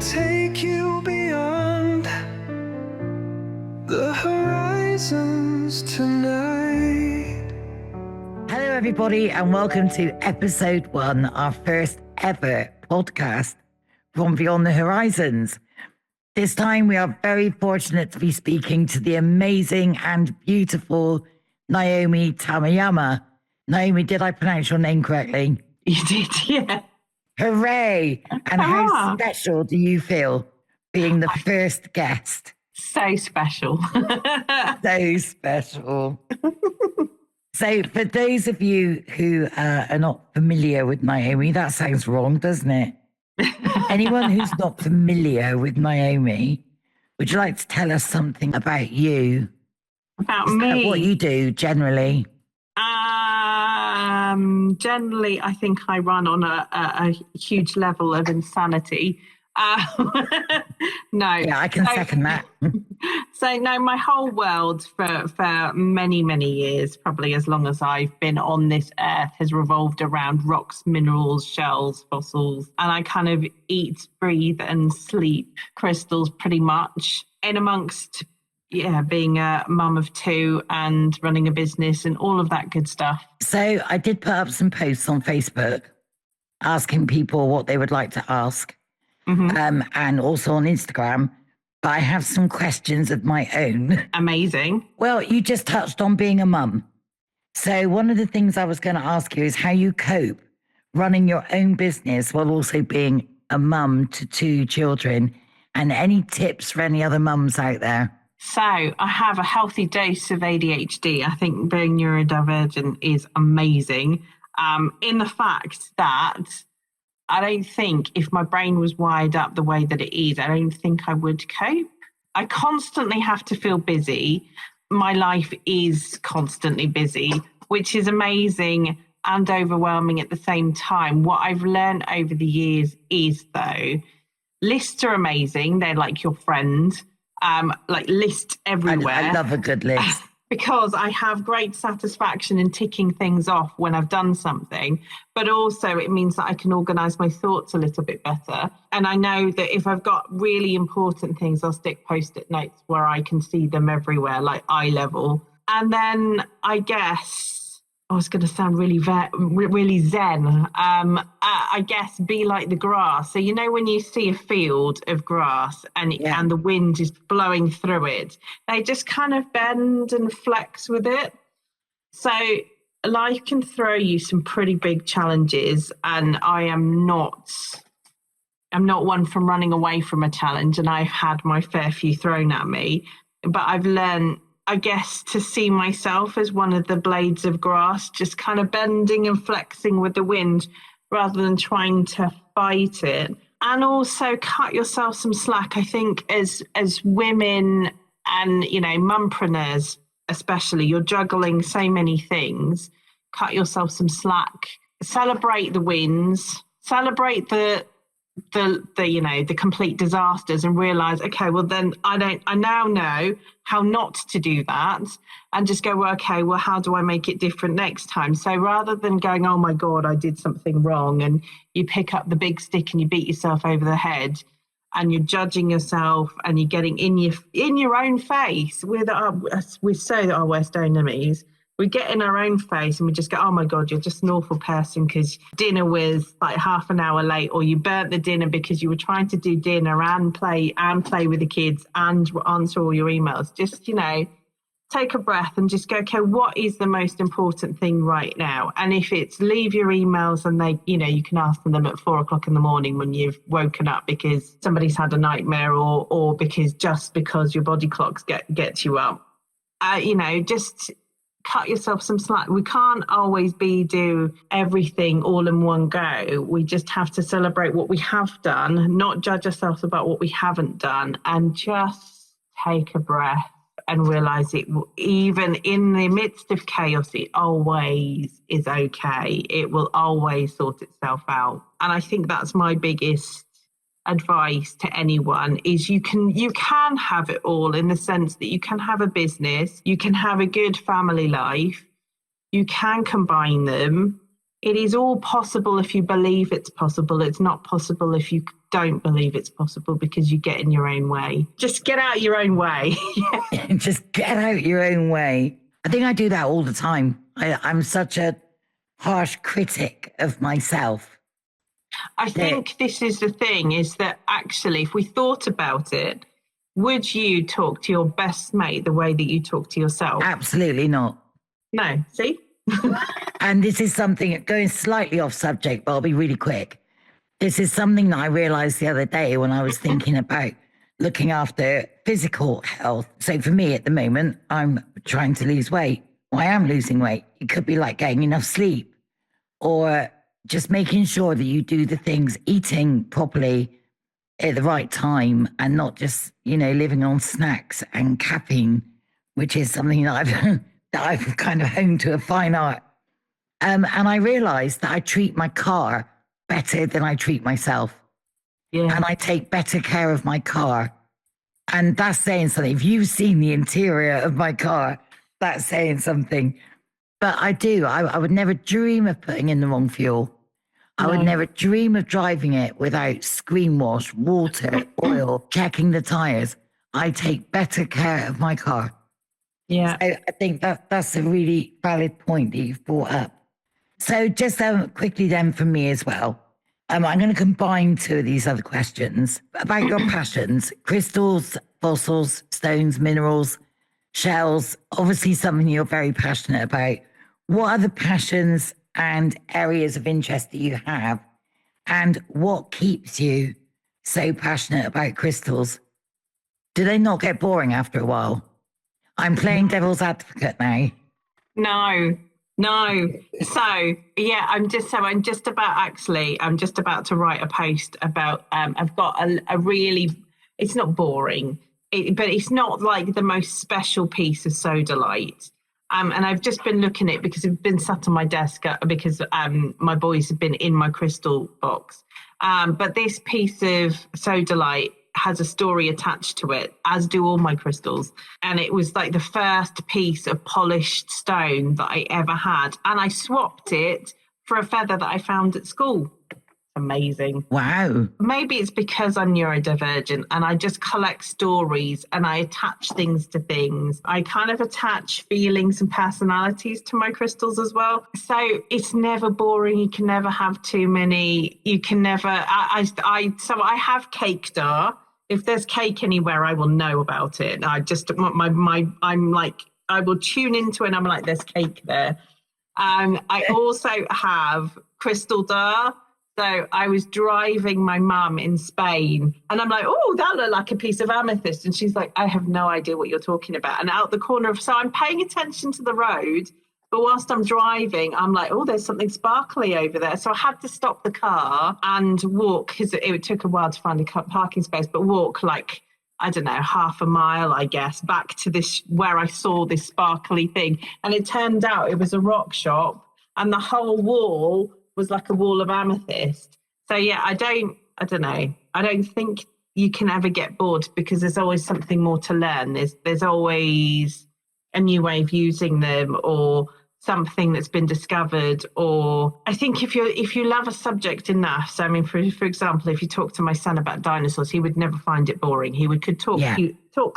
take you beyond the horizons tonight. Hello, everybody, and welcome to episode 1, our first ever podcast from Beyond the Horizons. This time, we are very fortunate to be speaking to the amazing and beautiful Naomi Tamayama. Naomi, did I pronounce your name correctly? You did, yeah. Hooray! And how Hurrah. special do you feel being the first guest? So special. So special. So for those of you who are not familiar with Naomi, that sounds wrong, doesn't it? Anyone who's not familiar with Naomi, would you like to tell us something about you? About Is that me? what you do generally? Generally, I think I run on a huge level of insanity. No. Yeah, I can second that. So, no, my whole world for many, many years, probably as long as I've been on this earth, has revolved around rocks, minerals, shells, fossils. And I kind of eat, breathe and sleep crystals pretty much in amongst being a mum of 2 and running a business and all of that good stuff. So I did put up some posts on Facebook asking people what they would like to ask, and also on Instagram. But I have some questions of my own. Amazing. Well, you just touched on being a mum. So one of the things I was going to ask you is how you cope running your own business while also being a mum to 2 children, and any tips for any other mums out there. So I have a healthy dose of ADHD. I think being neurodivergent is amazing in the fact that I don't think if my brain was wired up the way that it is, I don't think I would cope. I constantly have to feel busy. My life is constantly busy, which is amazing and overwhelming at the same time. What I've learned over the years is, though, lists are amazing. They're like your friend. Like lists everywhere. I love a good list. Because I have great satisfaction in ticking things off when I've done something, but also it means that I can organise my thoughts a little bit better. And I know that if I've got really important things, I'll stick Post-it notes where I can see them everywhere, like eye level. And then I guess, I was going to sound really zen. I guess be like the grass. So, you know, when you see a field of grass and the wind is blowing through it, they just kind of bend and flex with it. So life can throw you some pretty big challenges, and I'm not one from running away from a challenge, and I've had my fair few thrown at me. But I've learned, I guess, to see myself as one of the blades of grass, just kind of bending and flexing with the wind rather than trying to fight it. And also cut yourself some slack. I think as women and, you know, mumpreneurs especially, you're juggling so many things. Cut yourself some slack. Celebrate the wins. Celebrate the complete disasters, and realize, okay, well then I now know how not to do that, and just go, well, okay, well, how do I make it different next time? So rather than going, oh my God, I did something wrong, and you pick up the big stick and you beat yourself over the head and you're judging yourself and you're getting in your own face. We're so our worst enemies. We get in our own face and we just go, oh my God, you're just an awful person because dinner was like half an hour late, or you burnt the dinner because you were trying to do dinner and play with the kids and answer all your emails. Just, you know, take a breath and just go, okay, what is the most important thing right now? And if it's leave your emails and they, you know, you can ask them at 4:00 in the morning when you've woken up because somebody's had a nightmare, or because your body clocks gets you up. You know, just cut yourself some slack. We can't always do everything all in one go. We just have to celebrate what we have done, not judge ourselves about what we haven't done, and just take a breath and realize it, even in the midst of chaos, it always is okay. It will always sort itself out. And I think that's my biggest advice to anyone, is you can have it all, in the sense that you can have a business, you can have a good family life, you can combine them, It is all possible if you believe it's possible. It's not possible if you don't believe it's possible because you get in your own way. Just get out your own way. Just get out your own way. I think I do that all the time. I'm such a harsh critic of myself. I think this is the thing, is that actually, if we thought about it, would you talk to your best mate the way that you talk to yourself? Absolutely not. No, see? And this is something, going slightly off subject, but I'll be really quick. This is something that I realized the other day when I was thinking about looking after physical health. So for me at the moment, I'm trying to lose weight. Well, I am losing weight. It could be like getting enough sleep or just making sure that you do the things, eating properly at the right time and not just, living on snacks and caffeine, which is something that I've kind of honed to a fine art. And I realized that I treat my car better than I treat myself. Yeah. And I take better care of my car. And that's saying something. If you've seen the interior of my car, that's saying something. But I do. I would never dream of putting in the wrong fuel. I would never dream of driving it without screen wash, water, oil, checking the tires. I take better care of my car. Yeah. So I think that's a really valid point that you've brought up. So just quickly then from me as well, I'm going to combine two of these other questions about your passions: crystals, fossils, stones, minerals, shells, obviously something you're very passionate about. What are the passions and areas of interest that you have? And what keeps you so passionate about crystals? Do they not get boring after a while? I'm playing devil's advocate now. No. So yeah, I'm just about to write a post about, I've got a really, it's not boring, but it's not like the most special piece of sodalite. And I've just been looking at it because it's been sat on my desk because my boys have been in my crystal box. But this piece of sodalite has a story attached to it, as do all my crystals. And it was like the first piece of polished stone that I ever had. And I swapped it for a feather that I found at school. Amazing. Wow. Maybe it's because I'm neurodivergent and I just collect stories and I attach things to things. I kind of attach feelings and personalities to my crystals as well. So it's never boring. You can never have too many. You can never, so I have cake dar. If there's cake anywhere, I will know about it. I just, I'm like, I will tune into it and I'm like, there's cake there. I also have crystal dar. So I was driving my mum in Spain and I'm like, oh, that looked like a piece of amethyst. And she's like, I have no idea what you're talking about. And out the corner of, so I'm paying attention to the road, but whilst I'm driving, I'm like, oh, there's something sparkly over there. So I had to stop the car and walk, because it took a while to find a parking space, but walk like, I don't know, half a mile, I guess, back to this, where I saw this sparkly thing. And it turned out it was a rock shop and the whole wall was like a wall of amethyst. So yeah, I don't know. I don't think you can ever get bored because there's always something more to learn. There's always a new way of using them or something that's been discovered. Or I think if you love a subject enough, so I mean, for example, if you talk to my son about could he would never find it boring. He could talk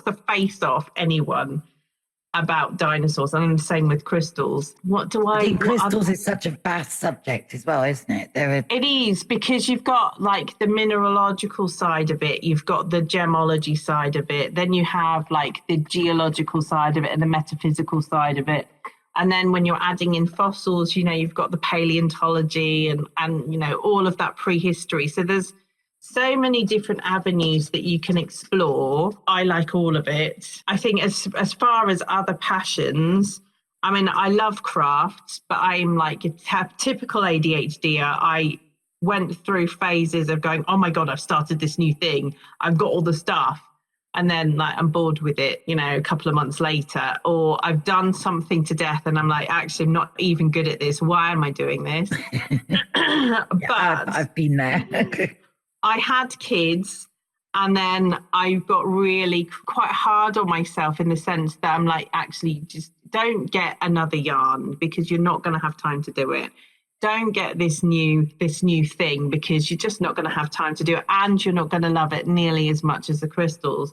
the face off anyone about dinosaurs. And the same with crystals. I think crystals is such a vast subject as well, isn't it? It is, because you've got like the mineralogical side of it, you've got the gemology side of it, then you have like the geological side of it and the metaphysical side of it. And then when you're adding in fossils, you've got the paleontology and all of that prehistory. So there's so many different avenues that you can explore. I like all of it. I think as far as other passions, I mean, I love crafts, but I'm like a typical ADHD. I went through phases of going, oh my God, I've started this new thing. I've got all the stuff. And then like I'm bored with it, a couple of months later, or I've done something to death and I'm like, actually, I'm not even good at this. Why am I doing this? But I've been there. I had kids and then I got really quite hard on myself in the sense that I'm like, actually, just don't get another yarn because you're not going to have time to do it. don't get this new thing, because you're just not going to have time to do it, and you're not going to love it nearly as much as the crystals.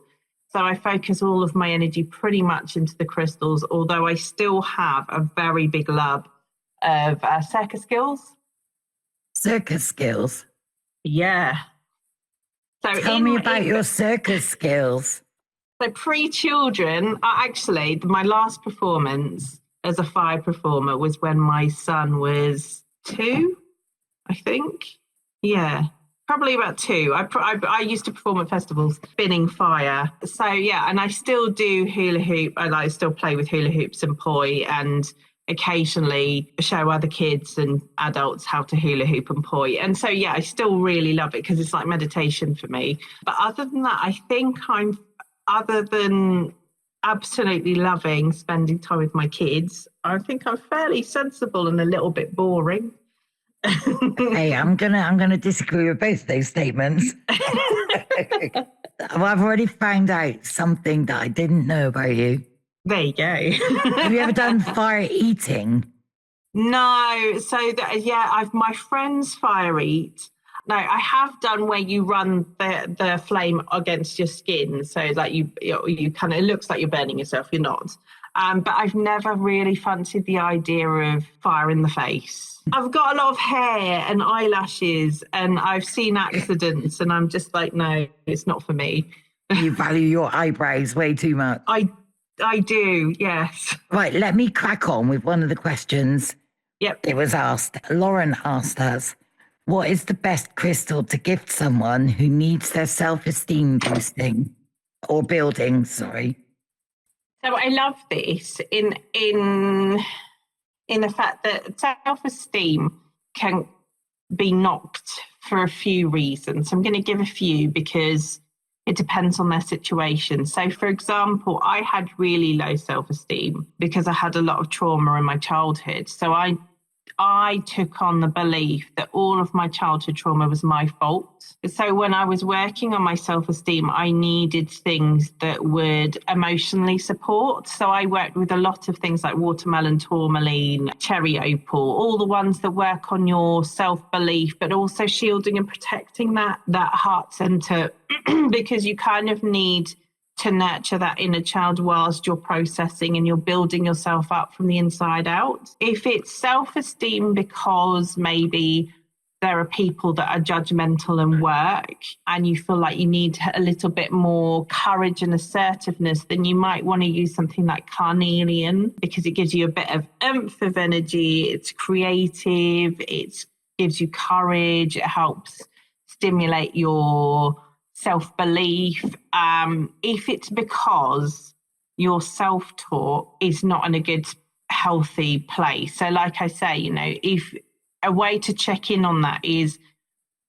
So I focus all of my energy pretty much into the crystals, although I still have a very big love of circus skills. Circus skills? Yeah. So Tell me about your circus skills. So pre-children, actually, my last performance as a fire performer was when my son was 2, I think. Yeah, probably about 2. I used to perform at festivals, spinning fire. So yeah, and I still do hula hoop. I still play with hula hoops and poi, and occasionally show other kids and adults how to hula hoop and poi. And so yeah, I still really love it because it's like meditation for me. But other than that, I think other than absolutely loving spending time with my kids, I think I'm fairly sensible and a little bit boring. Hey, I'm gonna disagree with both those statements. Well, I've already found out something that I didn't know about you. There you go. Have you ever done fire eating? No. So my friends fire eat. No, I have done where you run the flame against your skin, so like you kind of, it looks like you're burning yourself. You're not. But I've never really fancied the idea of fire in the face. I've got a lot of hair and eyelashes, and I've seen accidents, and I'm just like, no, it's not for me. You value your eyebrows way too much. I do, yes. Right, let me crack on with one of the questions. Yep. It was asked. Lauren asked us, what is the best crystal to gift someone who needs their self-esteem boosting or building? Sorry. So I love this in the fact that self-esteem can be knocked for a few reasons. I'm going to give a few because it depends on their situation. So, for example, I had really low self-esteem because I had a lot of trauma in my childhood. So I took on the belief that all of my childhood trauma was my fault. So when I was working on my self-esteem, I needed things that would emotionally support. So I worked with a lot of things like watermelon tourmaline, cherry opal, all the ones that work on your self-belief, but also shielding and protecting that heart center, because you kind of need to nurture that inner child whilst you're processing and you're building yourself up from the inside out. If it's self-esteem because maybe there are people that are judgmental in work and you feel like you need a little bit more courage and assertiveness, then you might want to use something like carnelian, because it gives you a bit of oomph of energy. It's creative. It gives you courage. It helps stimulate your self-belief. If it's because your self-talk is not in a good, healthy place. So like I say, if a way to check in on that is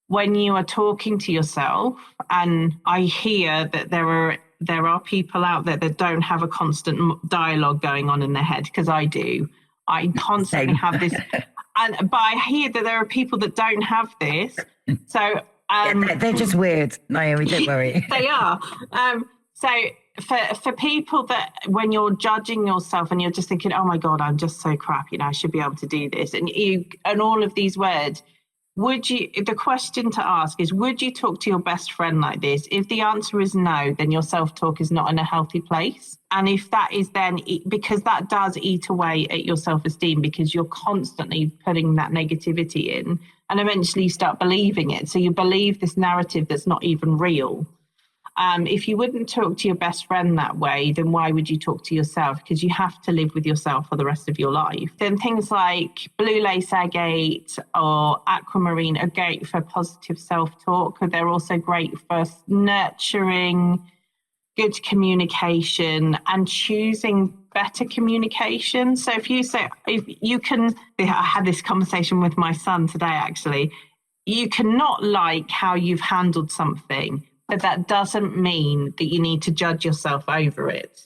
when you are talking to yourself, and I hear that there are people out there that don't have a constant dialogue going on in their head, because I do. I constantly have this, but I hear that there are people that don't have this. So they're just weird, Naomi, don't worry. They are. So for people that when you're judging yourself and you're just thinking, oh my God, I'm just so crap, I should be able to do this. And all of these words, the question to ask is, would you talk to your best friend like this? If the answer is no, then your self-talk is not in a healthy place. And if that is then, because that does eat away at your self-esteem, because you're constantly putting that negativity in, and eventually you start believing it. So you believe this narrative that's not even real. If you wouldn't talk to your best friend that way, then why would you talk to yourself? Because you have to live with yourself for the rest of your life. Then things like blue lace agate or aquamarine are great for positive self-talk. They're also great for nurturing good communication and choosing better communication. So if you can, I had this conversation with my son today, actually, you cannot like how you've handled something, but that doesn't mean that you need to judge yourself over it.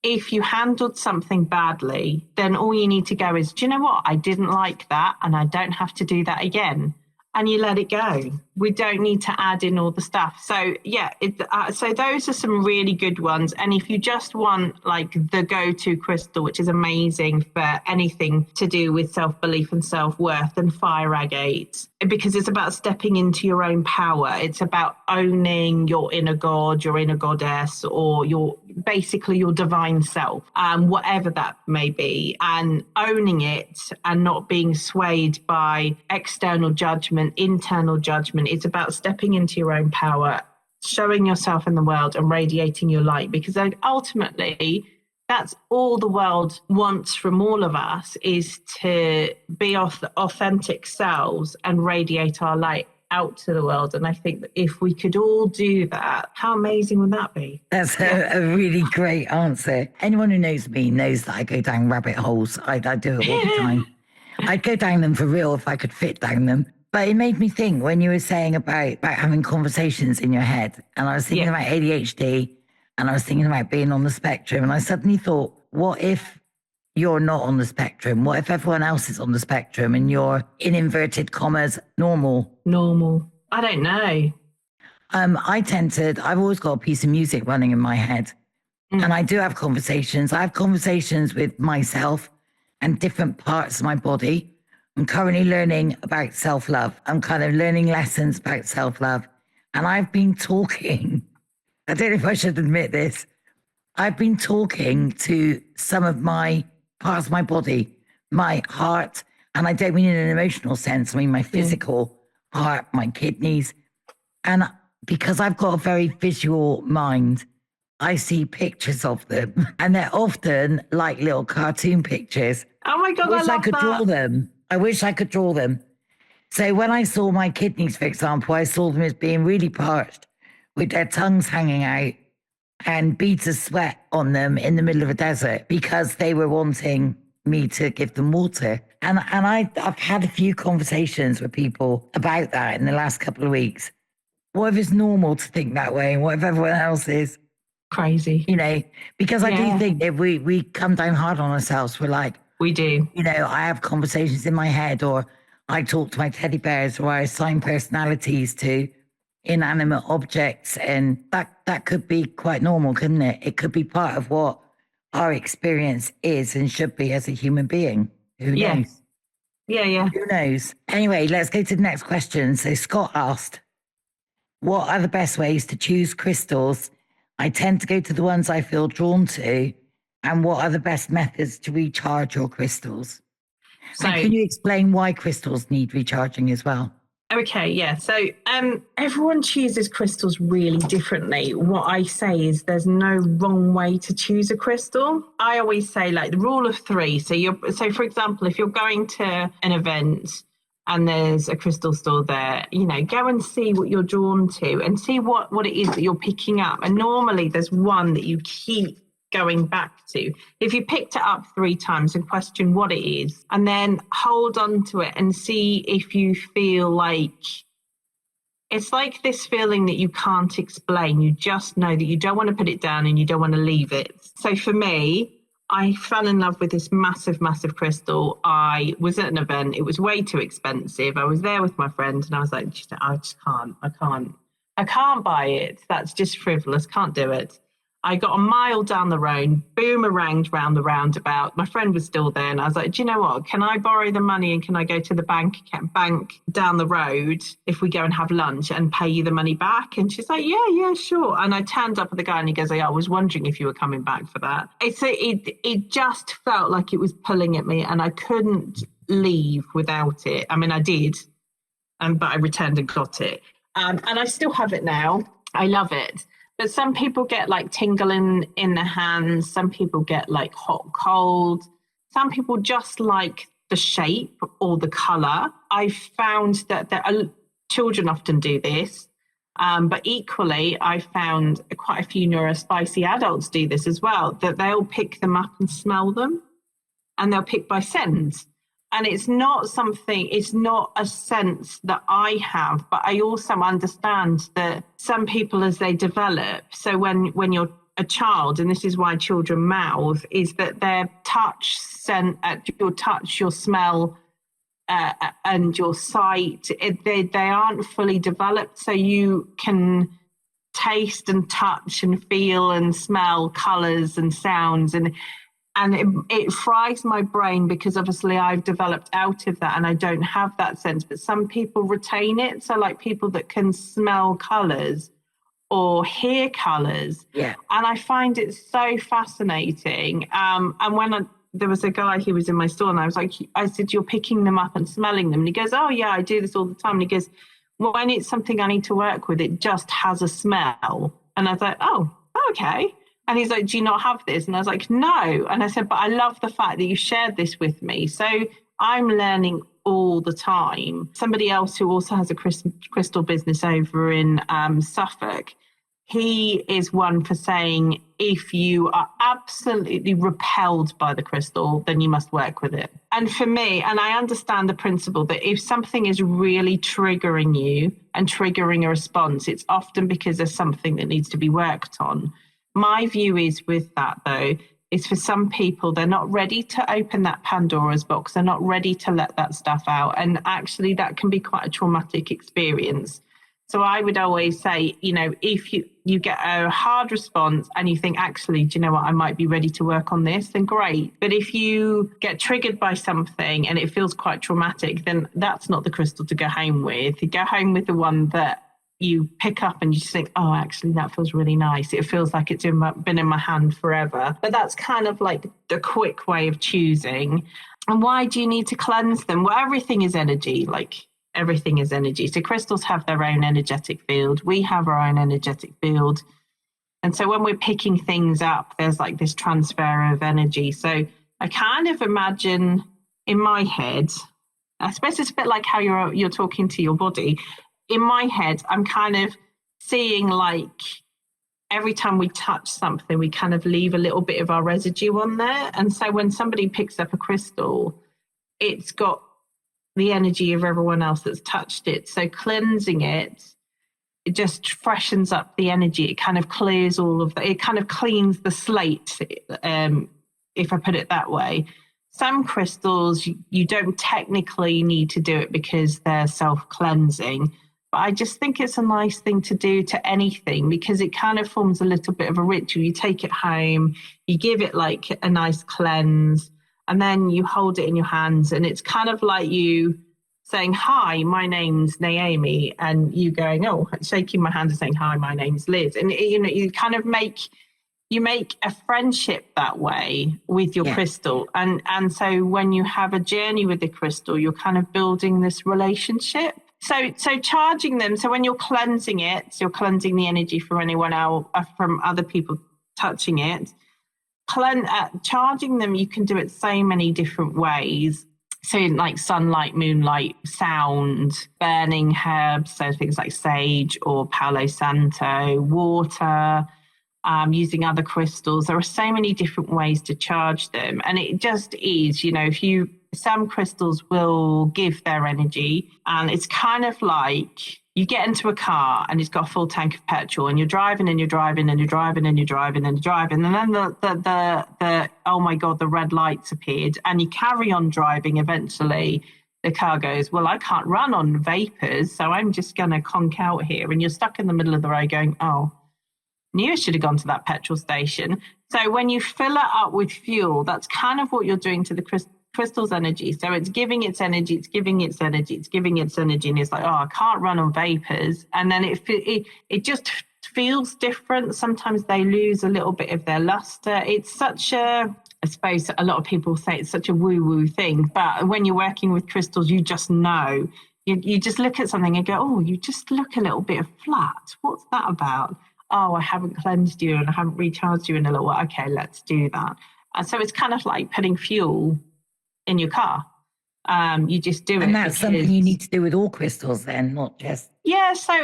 If you handled something badly, then all you need to go is, do you know what? I didn't like that, and I don't have to do that again. and you let it go. We don't need to add in all the stuff. So yeah, so those are some really good ones. And if you just want like the go-to crystal, which is amazing for anything to do with self-belief and self-worth, then fire agate, because it's about stepping into your own power. It's about owning your inner god, your inner goddess, or basically your divine self, whatever that may be, and owning it and not being swayed by external judgment, internal judgment. It's about stepping into your own power, showing yourself in the world and radiating your light, because ultimately that's all the world wants from all of us, is to be authentic selves and radiate our light out to the world. And I think that if we could all do that, how amazing would that be? That's a really great answer. Anyone who knows me knows that I go down rabbit holes. I do it all the time. I'd go down them for real if I could fit down them. But it made me think when you were saying about having conversations in your head, and I was thinking about ADHD, and I was thinking about being on the spectrum, and I suddenly thought, what if you're not on the spectrum? What if everyone else is on the spectrum and you're, in inverted commas, normal? Normal. I don't know. I've always got a piece of music running in my head. And I do have conversations. I have conversations with myself and different parts of my body. I'm currently learning about self-love. I'm kind of learning lessons about self-love. And I've been talking, I don't know if I should admit this, I've been talking to some of my parts of my body, my heart, and I don't mean in an emotional sense, I mean my physical heart, my kidneys. And because I've got a very visual mind, I see pictures of them, and they're often like little cartoon pictures. Oh my God, I love could that. draw them. I wish I could draw them. So when I saw my kidneys, for example, I saw them as being really parched with their tongues hanging out and beads of sweat on them in the middle of a desert because they were wanting me to give them water. And I've had a few conversations with people about that in the last couple of weeks. What if it's normal to think that way? And what if everyone else is? Crazy. You know, because I do think that we come down hard on ourselves. We're like, we do. You know, I have conversations in my head, or I talk to my teddy bears, or I assign personalities to inanimate objects. And that could be quite normal, couldn't it? It could be part of what our experience is and should be as a human being. Who knows? Yeah. Who knows? Anyway, let's go to the next question. So Scott asked, what are the best ways to choose crystals? I tend to go to the ones I feel drawn to. And what are the best methods to recharge your crystals? So can you explain why crystals need recharging as well? Okay, yeah. So everyone chooses crystals really differently. What I say is there's no wrong way to choose a crystal. I always say like the rule of three. So for example, if you're going to an event and there's a crystal store there, you know, go and see what you're drawn to and see what it is that you're picking up. And normally there's one that you keep going back to. If you picked it up 3 times and question what it is, and then hold on to it and see if you feel like it's like this feeling that you can't explain. You just know that you don't want to put it down and you don't want to leave it. So for me, I fell in love with this massive, massive crystal. I was at an event. It was way too expensive. I was there with my friend and I was like, I just can't. I can't buy it. That's just frivolous. Can't do it. I got a mile down the road, boomeranged round the roundabout. My friend was still there, and I was like, do you know what? Can I borrow the money and can I go to the bank down the road if we go and have lunch and pay you the money back? And she's like, yeah, sure. And I turned up at the guy and he goes, I was wondering if you were coming back for that. It just felt like it was pulling at me and I couldn't leave without it. I mean, I did, but I returned and got it. And I still have it now. I love it. But some people get like tingling in the hands. Some people get like hot, cold. Some people just like the shape or the color. I found that children often do this. But equally, I found quite a few neurospicy adults do this as well, that they'll pick them up and smell them. And they'll pick by scent. And it's not a sense that I have, but I also understand that some people as they develop, so when you're a child, and this is why children mouth, is that their touch, scent, your touch, your smell, and your sight, they aren't fully developed, so you can taste and touch and feel and smell colours and sounds, and it fries my brain, because obviously I've developed out of that and I don't have that sense, but some people retain it. So like people that can smell colours or hear colours. Yeah. And I find it so fascinating. And when there was a guy who was in my store, and I said, you're picking them up and smelling them. And he goes, oh yeah, I do this all the time. And he goes, when it's something I need to work with, it just has a smell. And I was like, oh, okay. And he's like, do you not have this? And I was like, no. And I said, but I love the fact that you shared this with me. So I'm learning all the time. Somebody else who also has a crystal business over in Suffolk, he is one for saying, if you are absolutely repelled by the crystal, then you must work with it. And for me, and I understand the principle that if something is really triggering you and triggering a response, it's often because there's something that needs to be worked on. My view is with that, though, is for some people, they're not ready to open that Pandora's box. They're not ready to let that stuff out. And actually, that can be quite a traumatic experience. So I would always say, if you get a hard response and you think, actually, do you know what, I might be ready to work on this, then great. But if you get triggered by something and it feels quite traumatic, then that's not the crystal to go home with. You go home with the one that you pick up and you just think, oh, actually, that feels really nice. It feels like it's been in my hand forever. But that's kind of like the quick way of choosing. And why do you need to cleanse them? Well, everything is energy, everything is energy. So crystals have their own energetic field. We have our own energetic field. And so when we're picking things up, there's like this transfer of energy. So I kind of imagine in my head, I suppose it's a bit like how you're talking to your body. In my head, I'm kind of seeing like every time we touch something, we kind of leave a little bit of our residue on there. And so when somebody picks up a crystal, it's got the energy of everyone else that's touched it. So cleansing it just freshens up the energy. It kind of clears all of that. It kind of cleans the slate, if I put it that way. Some crystals, you don't technically need to do it because they're self-cleansing. But I just think it's a nice thing to do to anything, because it kind of forms a little bit of a ritual. You take it home, you give it like a nice cleanse, and then you hold it in your hands, and it's kind of like you saying, hi, my name's Naomi, and you going, oh, shaking my hand and saying, hi, my name's Liz. And, you kind of make a friendship that way with your crystal. And so when you have a journey with the crystal, you're kind of building this relationship. So charging them, so when you're cleansing it, so you're cleansing the energy from anyone else, from other people touching it, charging them, you can do it so many different ways. So like sunlight, moonlight, sound, burning herbs, so things like sage or Palo Santo, water, using other crystals. There are so many different ways to charge them. And it just is, some crystals will give their energy, and it's kind of like you get into a car and it's got a full tank of petrol, and you're driving and you're driving and you're driving and you're driving and you're driving, and then the oh my God, the red lights appeared, and you carry on driving. Eventually the car goes, well, I can't run on vapors, so I'm just going to conk out here, and you're stuck in the middle of the road going, oh, knew I should have gone to that petrol station. So when you fill it up with fuel, that's kind of what you're doing to the crystal's energy. So it's giving its energy, it's giving its energy, it's giving its energy, and it's like, oh, I can't run on vapors. And then it just feels different. Sometimes they lose a little bit of their luster. It's such a, I suppose a lot of people say it's such a woo-woo thing, but when you're working with crystals, you just know. You just look at something and go, oh, you just look a little bit flat. What's that about? Oh, I haven't cleansed you and I haven't recharged you in a little while. Okay, let's do that. And so it's kind of like putting fuel in your car. You just do it. And that's something you need to do with all crystals then, not just... Yeah, so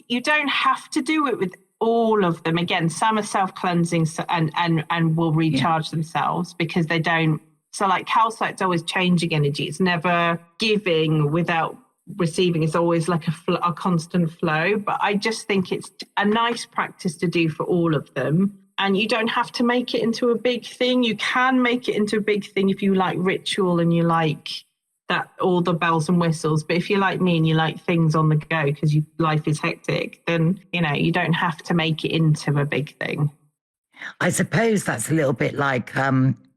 you don't have to do it with all of them. Again, some are self-cleansing and will recharge themselves because they don't. So like calcite's always changing energy. It's never giving without receiving. It's always like a constant flow. But I just think it's a nice practice to do for all of them. And you don't have to make it into a big thing. You can make it into a big thing if you like ritual and you like that all the bells and whistles. But if you're like me and you like things on the go because life is hectic, then, you don't have to make it into a big thing. I suppose that's a little bit like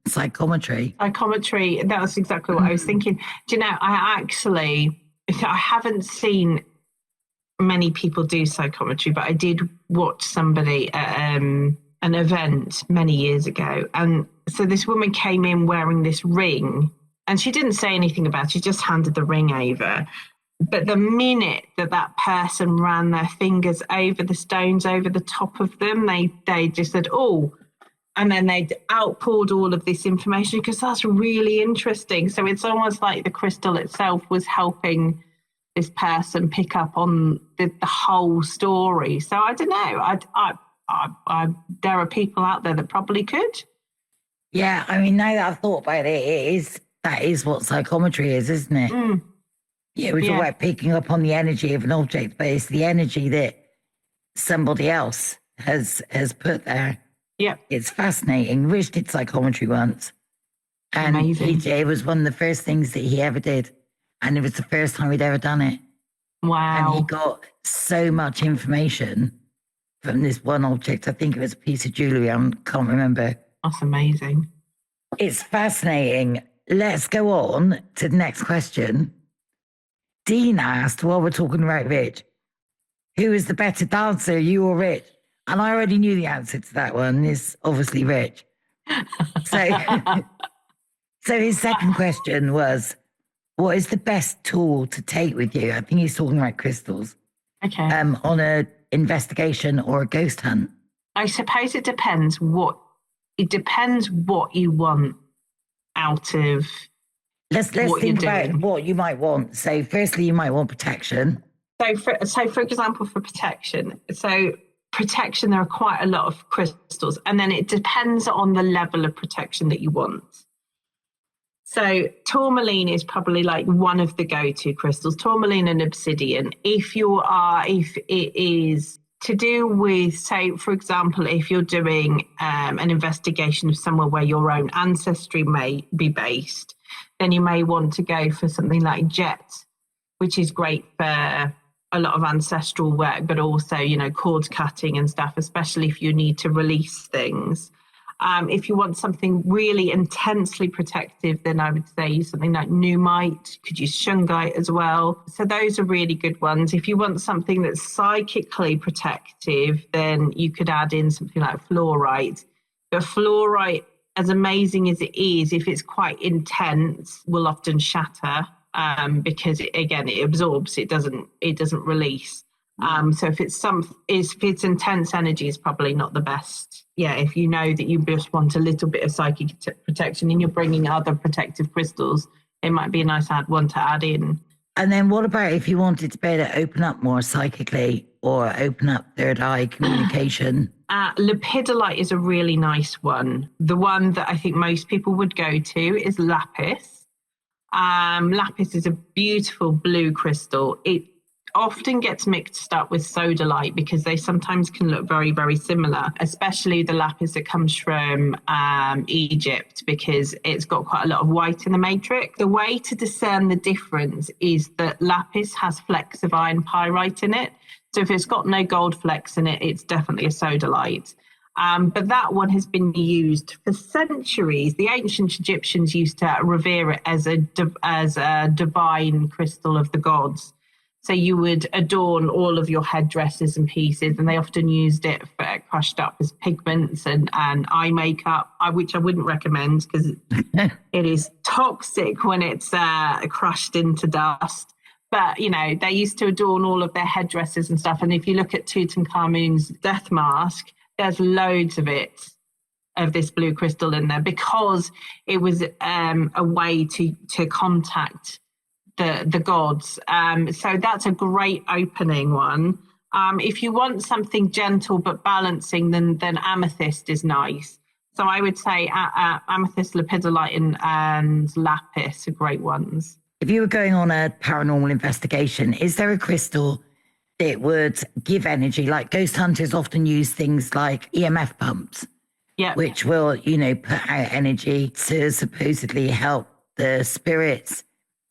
psychometry. Psychometry, that was exactly what I was thinking. Do you know, I haven't seen many people do psychometry, but I did watch somebody at an event many years ago. And so this woman came in wearing this ring, and she didn't say anything about it. She just handed the ring over. But the minute that person ran their fingers over the stones, over the top of them, they just said, oh, and then they outpoured all of this information, because that's really interesting. So it's almost like the crystal itself was helping this person pick up on the whole story. So I don't know. There are people out there that probably could. Yeah, I mean, now that I've thought about it, that is what psychometry is, isn't it? Mm. Yeah, we're talking about picking up on the energy of an object, but it's the energy that somebody else has put there. Yeah. It's fascinating. Rich did psychometry once. And amazing. it was one of the first things that he ever did. And it was the first time he'd ever done it. Wow. And he got so much information from this one object. I think it was a piece of jewelry. I can't remember. That's amazing. It's fascinating. Let's go on to the next question. Dean asked, while we're talking about Rich, who is the better dancer, you or Rich? And I already knew the answer to that one. Is obviously Rich. So his second question was, what is the best tool to take with you? I think he's talking about crystals. Okay. On a investigation or a ghost hunt. I suppose it depends what you want out of. Let's think about what you might want. So firstly, you might want protection. So for example, for protection. So protection, there are quite a lot of crystals, and then it depends on the level of protection that you want. So tourmaline is probably like one of the go-to crystals, tourmaline and obsidian. If it is to do with, say, for example, if you're doing an investigation of somewhere where your own ancestry may be based, then you may want to go for something like jet, which is great for a lot of ancestral work, but also, cord cutting and stuff, especially if you need to release things. If you want something really intensely protective, then I would say use something like pneumite. Could use shungite as well. So those are really good ones. If you want something that's psychically protective, then you could add in something like fluorite. But fluorite, as amazing as it is, if it's quite intense, will often shatter because it absorbs. It doesn't release. So if it's intense energy, is probably not the best. Yeah, if you know that you just want a little bit of psychic protection and you're bringing other protective crystals, it might be a nice one to add in. And then what about if you wanted to be able to open up more psychically or open up third eye communication? Lepidolite is a really nice one. The one that I think most people would go to is lapis. Lapis is a beautiful blue crystal. It often gets mixed up with sodalite because they sometimes can look very, very similar, especially the lapis that comes from Egypt, because it's got quite a lot of white in the matrix. The way to discern the difference is that lapis has flecks of iron pyrite in it. So if it's got no gold flecks in it, it's definitely a sodalite. But that one has been used for centuries. The ancient Egyptians used to revere it as a divine crystal of the gods. So you would adorn all of your headdresses and pieces, and they often used it for crushed up as pigments and eye makeup, which I wouldn't recommend because it is toxic when it's crushed into dust. But, they used to adorn all of their headdresses and stuff. And if you look at Tutankhamun's death mask, there's loads of it, of this blue crystal in there, because it was a way to contact the gods. So that's a great opening one. If you want something gentle but balancing, then amethyst is nice. So I would say amethyst, lepidolite, and lapis are great ones. If you were going on a paranormal investigation, is there a crystal that would give energy? Like ghost hunters often use things like EMF pumps, which will, put out energy to supposedly help the spirits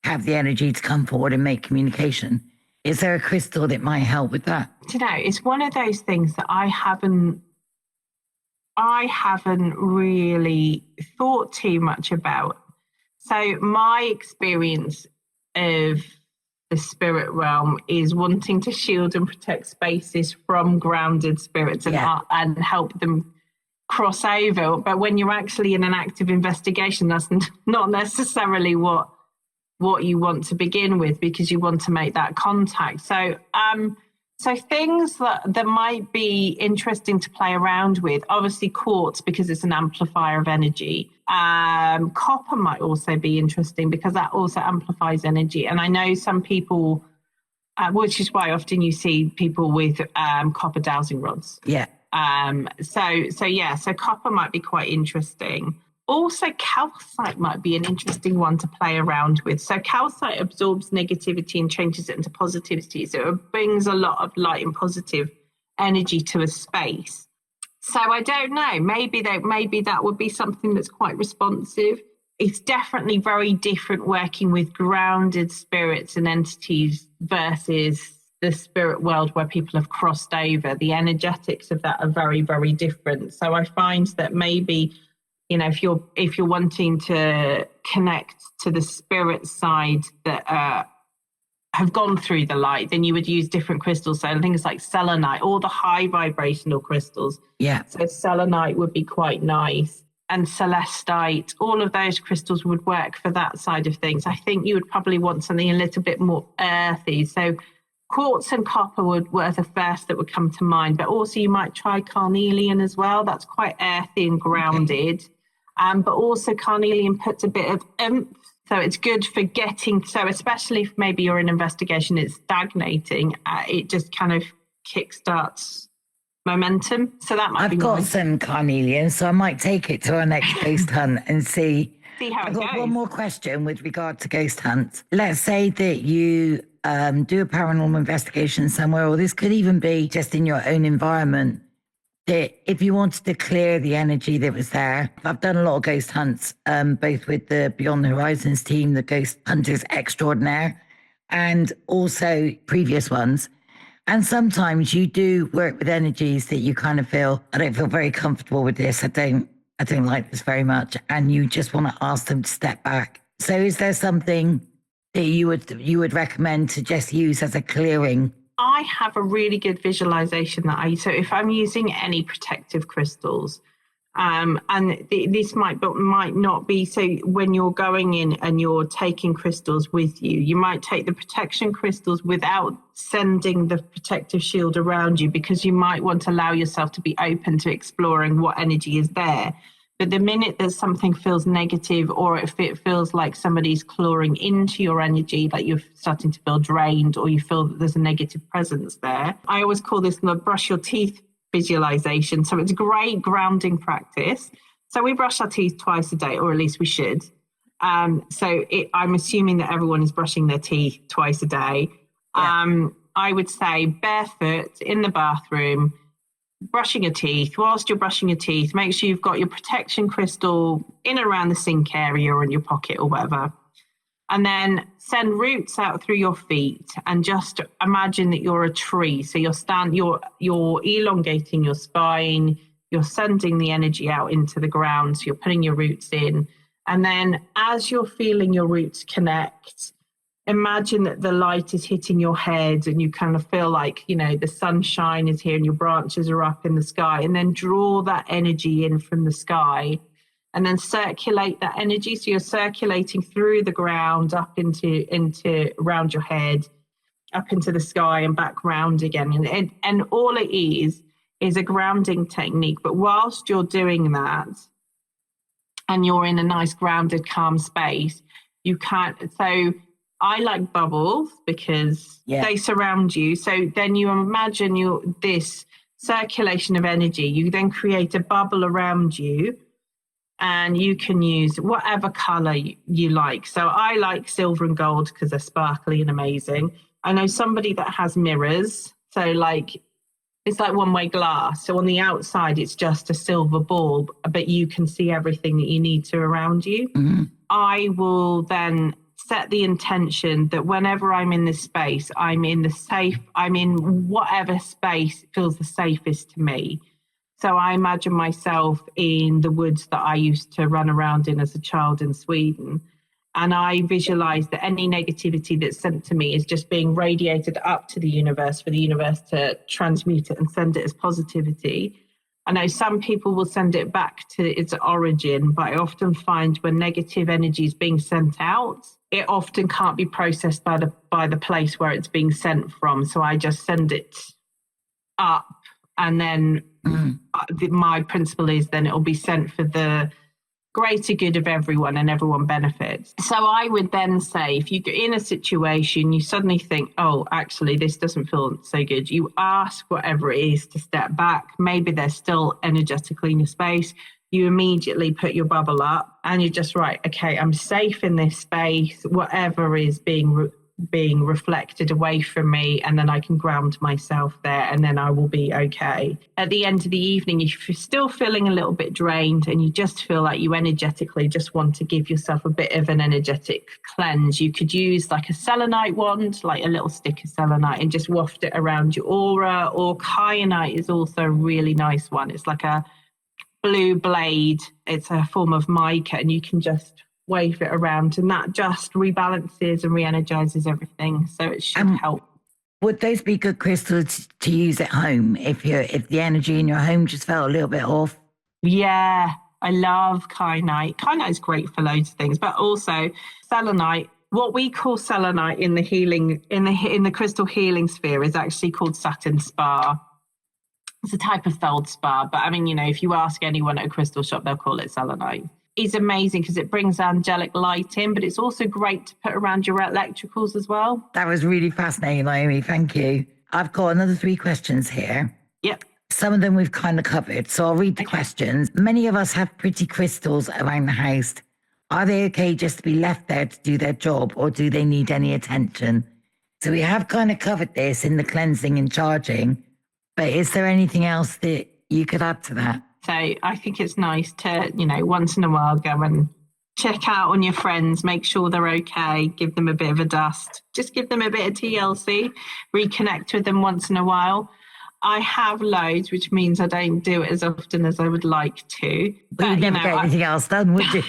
have the energy to come forward and make communication. Is there a crystal that might help with that? You know, it's one of those things that I haven't really thought too much about. So my experience of the spirit realm is wanting to shield and protect spaces from grounded spirits and help them cross over. But when you're actually in an active investigation, that's not necessarily what you want to begin with, because you want to make that contact. So things that might be interesting to play around with, obviously quartz, because it's an amplifier of energy. Copper might also be interesting because that also amplifies energy. And I know some people, which is why often you see people with copper dowsing rods. Yeah. So copper might be quite interesting. Also, calcite might be an interesting one to play around with. So calcite absorbs negativity and changes it into positivity. So it brings a lot of light and positive energy to a space. So I don't know, maybe that would be something that's quite responsive. It's definitely very different working with grounded spirits and entities versus the spirit world where people have crossed over. The energetics of that are very, very different. So I find that maybe, you know, if you're wanting to connect to the spirit side that have gone through the light, then you would use different crystals. So things like selenite, all the high vibrational crystals. Yeah. So selenite would be quite nice. And celestite, all of those crystals would work for that side of things. I think you would probably want something a little bit more earthy. So quartz and copper were the first that would come to mind. But also you might try carnelian as well. That's quite earthy and grounded. Okay. But also carnelian puts a bit of oomph. So it's good for getting, so especially if maybe you're in investigation, it's stagnating, it just kind of kickstarts momentum. So that might be I've got nice. some carnelian, so I might take it to our next ghost hunt and see how it I've got goes. One more question with regard to ghost hunts. Let's say that you do a paranormal investigation somewhere, or this could even be just in your own environment, that if you wanted to clear the energy that was there. I've done a lot of ghost hunts, both with the Beyond the Horizons team, the Ghost Hunters Extraordinaire, and also previous ones. And sometimes you do work with energies that you kind of feel, I don't feel very comfortable with this. I don't like this very much. And you just want to ask them to step back. So is there something that you would recommend to just use as a clearing? I have a really good visualization so if I'm using any protective crystals, and this might not be, so when you're going in and you're taking crystals with you, you might take the protection crystals without sending the protective shield around you, because you might want to allow yourself to be open to exploring what energy is there. But the minute that something feels negative, or if it feels like somebody's clawing into your energy, like you're starting to feel drained, or you feel that there's a negative presence there, I always call this the brush your teeth visualization. So it's a great grounding practice. So we brush our teeth twice a day, or at least we should. I'm assuming that everyone is brushing their teeth twice a day. Yeah. I would say barefoot in the bathroom, brushing your teeth. Whilst you're brushing your teeth, make sure you've got your protection crystal in around the sink area or in your pocket or whatever. And then send roots out through your feet, and just imagine that you're a tree. So you're elongating your spine, you're sending the energy out into the ground. So you're putting your roots in. And then as you're feeling your roots connect, imagine that the light is hitting your head, and you kind of feel like, you know, the sunshine is here and your branches are up in the sky. And then draw that energy in from the sky, and then circulate that energy. So you're circulating through the ground up into around your head, up into the sky and back round again. And all it is a grounding technique. But whilst you're doing that and you're in a nice grounded, calm space, you can't. So I like bubbles because they surround you. So then you imagine this circulation of energy. You then create a bubble around you, and you can use whatever color you like. So I like silver and gold because they're sparkly and amazing. I know somebody that has mirrors. So it's like one-way glass. So on the outside, it's just a silver ball, but you can see everything that you need to around you. Mm-hmm. I will then set the intention that whenever I'm in this space, I'm in whatever space feels the safest to me. So I imagine myself in the woods that I used to run around in as a child in Sweden. And I visualize that any negativity that's sent to me is just being radiated up to the universe for the universe to transmute it and send it as positivity. I know some people will send it back to its origin, but I often find when negative energy is being sent out, it often can't be processed by the place where it's being sent from. So I just send it up, and then my principle is then it will be sent for the greater good of everyone and everyone benefits. So I would then say, if you're in a situation, you suddenly think, oh, actually, this doesn't feel so good. You ask whatever it is to step back. Maybe they're still energetically in your space. You immediately put your bubble up and you're just right. Okay, I'm safe in this space. Whatever is being reflected away from me, and then I can ground myself there, and then I will be okay. At the end of the evening, if you're still feeling a little bit drained and you just feel like you energetically just want to give yourself a bit of an energetic cleanse, you could use like a selenite wand, like a little stick of selenite, and just waft it around your aura. Or kyanite is also a really nice one. It's like a blue blade. It's a form of mica, and you can just wave it around, and that just rebalances and re-energizes everything. So it should help. Would those be good crystals to use at home if the energy in your home just felt a little bit off? Yeah, I love kyanite. Kyanite is great for loads of things, but also selenite. What we call selenite in the healing in the crystal healing sphere is actually called satin spar. It's a type of feldspar, but I mean, if you ask anyone at a crystal shop, they'll call it selenite. Is amazing because it brings angelic light in, but it's also great to put around your electricals as well. That was really fascinating, Naomi. Thank you. I've got another 3 questions here. Yep. Some of them we've kind of covered, so I'll read the questions. Many of us have pretty crystals around the house. Are they okay just to be left there to do their job, or do they need any attention? So we have kind of covered this in the cleansing and charging, but is there anything else that you could add to that? So I think it's nice to, once in a while go and check out on your friends, make sure they're okay, give them a bit of a dust, just give them a bit of TLC, reconnect with them once in a while. I have loads, which means I don't do it as often as I would like to. But you'd never get anything else done, would you?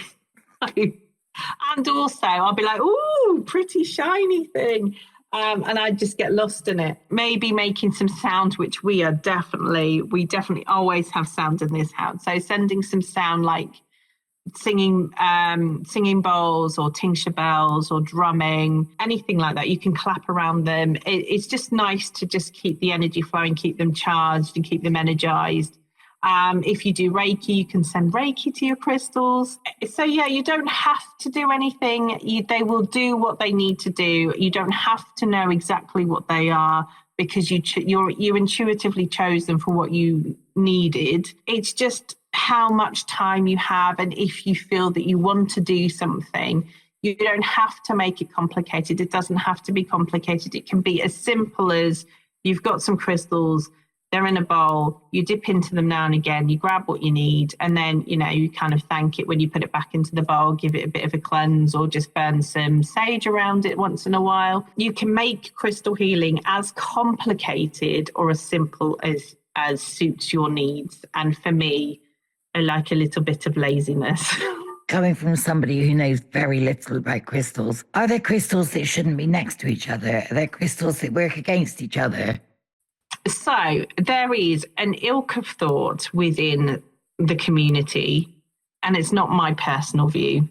And also I'll be like, ooh, pretty shiny thing. And I just get lost in it. Maybe making some sound, which we definitely always have sound in this house. So sending some sound like singing bowls or tingsha bells or drumming, anything like that. You can clap around them. It's just nice to just keep the energy flowing, keep them charged and keep them energized. If you do Reiki, you can send Reiki to your crystals. So yeah, you don't have to do anything. They will do what they need to do. You don't have to know exactly what they are because you intuitively chose them for what you needed. It's just how much time you have, and if you feel that you want to do something, you don't have to make it complicated. It doesn't have to be complicated. It can be as simple as you've got some crystals. They're in a bowl, you dip into them now and again, you grab what you need, and then, you kind of thank it when you put it back into the bowl, give it a bit of a cleanse, or just burn some sage around it once in a while. You can make crystal healing as complicated or as simple as suits your needs. And for me, I like a little bit of laziness. Coming from somebody who knows very little about crystals, are there crystals that shouldn't be next to each other? Are there crystals that work against each other? So there is an ilk of thought within the community, and it's not my personal view,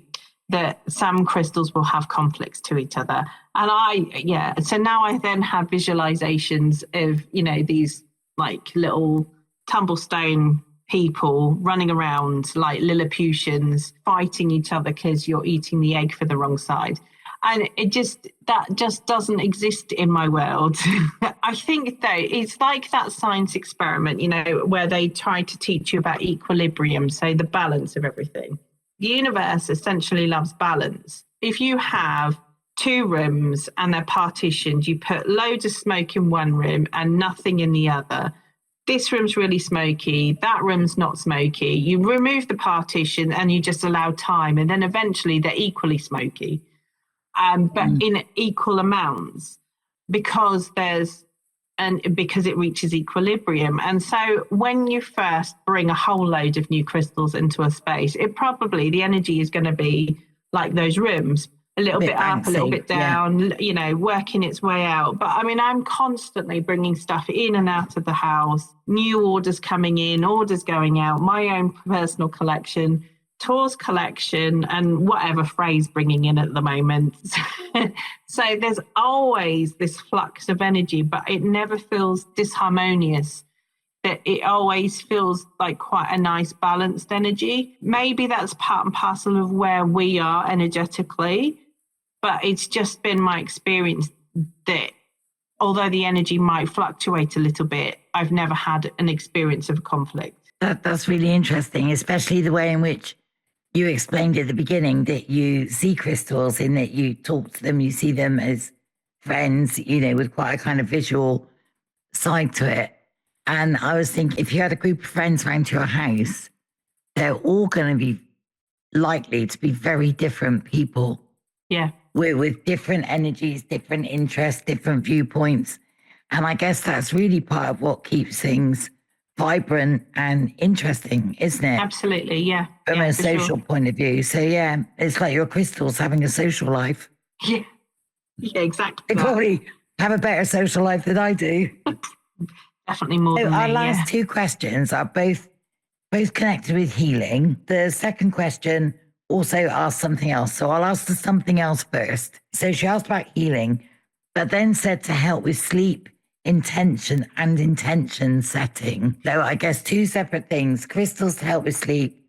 that some crystals will have conflicts to each other. And so now I then have visualizations of, these like little tumblestone people running around like Lilliputians fighting each other because you're eating the egg for the wrong side. And that just doesn't exist in my world. I think, though, it's like that science experiment, where they try to teach you about equilibrium, so the balance of everything. The universe essentially loves balance. If you have 2 rooms and they're partitioned, you put loads of smoke in one room and nothing in the other. This room's really smoky, that room's not smoky. You remove the partition and you just allow time, and then eventually they're equally smoky. but in equal amounts, because because it reaches equilibrium. And so when you first bring a whole load of new crystals into a space, the energy is going to be like those rooms, a little bit up, a little bit down, working its way out. But I mean, I'm constantly bringing stuff in and out of the house, new orders coming in, orders going out, my own personal collection, Tor's collection, and whatever phrase bringing in at the moment. So there's always this flux of energy, but it never feels disharmonious. It always feels like quite a nice balanced energy. Maybe that's part and parcel of where we are energetically, but it's just been my experience that although the energy might fluctuate a little bit, I've never had an experience of conflict. That's really interesting, especially the way in which you explained at the beginning that you see crystals, in that you talk to them, you see them as friends, with quite a kind of visual side to it. And I was thinking, if you had a group of friends around your house, they're all going to be likely to be very different people. Yeah. With different energies, different interests, different viewpoints. And I guess that's really part of what keeps things vibrant and interesting, isn't it? Absolutely, yeah. From a social point of view. So yeah, it's like your crystals having a social life. Yeah, exactly. They probably have a better social life than I do. Definitely more than me. Our last two questions are both connected with healing. The second question also asks something else. So I'll ask the something else first. So she asked about healing, but then said to help with sleep, intention and intention setting. So I guess two separate things: crystals to help with sleep,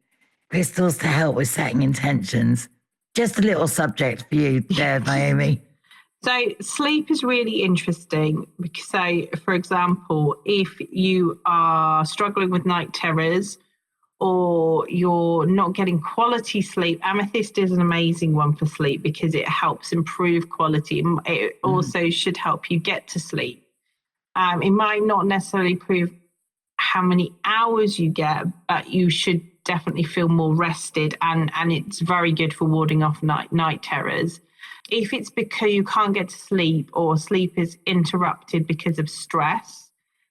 crystals to help with setting intentions. Just a little subject for you there, Naomi. So sleep is really interesting because, for example, if you are struggling with night terrors or you're not getting quality sleep, amethyst is an amazing one for sleep because it helps improve quality. It also should help you get to sleep. It might not necessarily prove how many hours you get, but you should definitely feel more rested, and it's very good for warding off night terrors. If it's because you can't get to sleep or sleep is interrupted because of stress,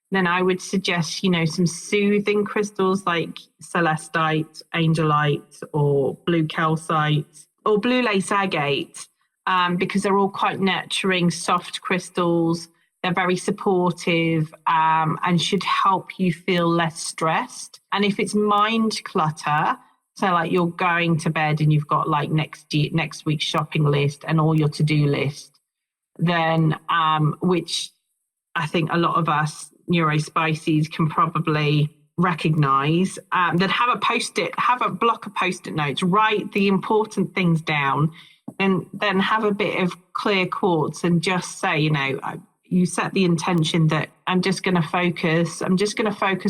then I would suggest, some soothing crystals like celestite, angelite, or blue calcite, or blue lace agate, because they're all quite nurturing, soft crystals. They're very supportive, and should help you feel less stressed. And if it's mind clutter, so like you're going to bed and you've got like next week's shopping list and all your to-do list, then which I think a lot of us neurospices can probably recognize, then have a block of post-it notes, write the important things down, and then have a bit of clear quartz and just say, you set the intention that I'm just going to focus